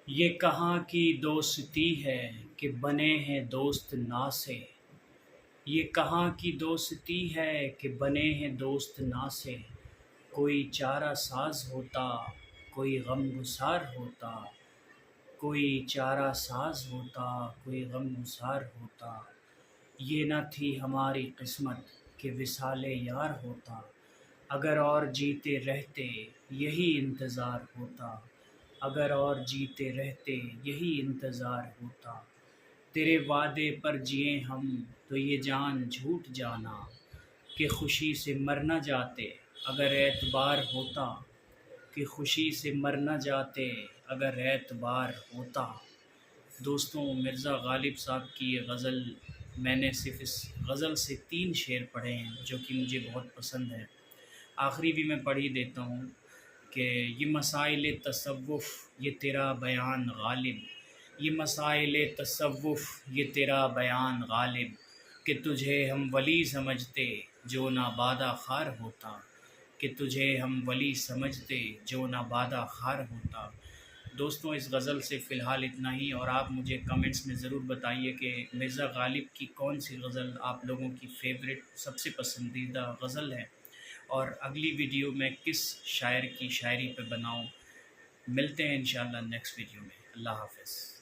یہ کہاں کی دوستی ہے کہ بنے ہیں دوست نا سے۔ یہ کہاں کی دوستی ہے کہ بنے ہیں دوست نا سے۔ کوئی چارہ ساز ہوتا، کوئی غم گسار ہوتا، کوئی چارہ ساز ہوتا، کوئی غم گسار ہوتا۔ یہ نہ تھی ہماری قسمت کہ وصال یار ہوتا۔ اگر اور جیتے رہتے یہی انتظار ہوتا، اگر اور جیتے رہتے یہی انتظار ہوتا۔ تیرے وعدے پر جئیں ہم تو یہ جان جھوٹ جانا، کہ خوشی سے مر نہ جاتے اگر اعتبار ہوتا، کہ خوشی سے مر نہ جاتے اگر اعتبار ہوتا۔ دوستوں، مرزا غالب صاحب کی یہ غزل، میں نے صرف اس غزل سے 3 شعر پڑھے ہیں جو کہ مجھے بہت پسند ہے۔ آخری بھی میں پڑھ ہی دیتا ہوں کہ یہ مسائل تصوف یہ تیرا بیان غالب، یہ مسائل تصوف یہ تیرا بیان غالب، کہ تجھے ہم ولی سمجھتے جو نابادہ خار ہوتا، کہ تجھے ہم ولی سمجھتے جو نابادہ خار ہوتا۔ دوستوں، اس غزل سے فی الحال اتنا ہی، اور آپ مجھے کمنٹس میں ضرور بتائیے کہ مرزا غالب کی کون سی غزل آپ لوگوں کی فیوریٹ سب سے پسندیدہ غزل ہے، اور اگلی ویڈیو میں کس شاعر کی شاعری پہ بناؤں۔ ملتے ہیں انشاءاللہ نیکسٹ ویڈیو میں۔ اللہ حافظ۔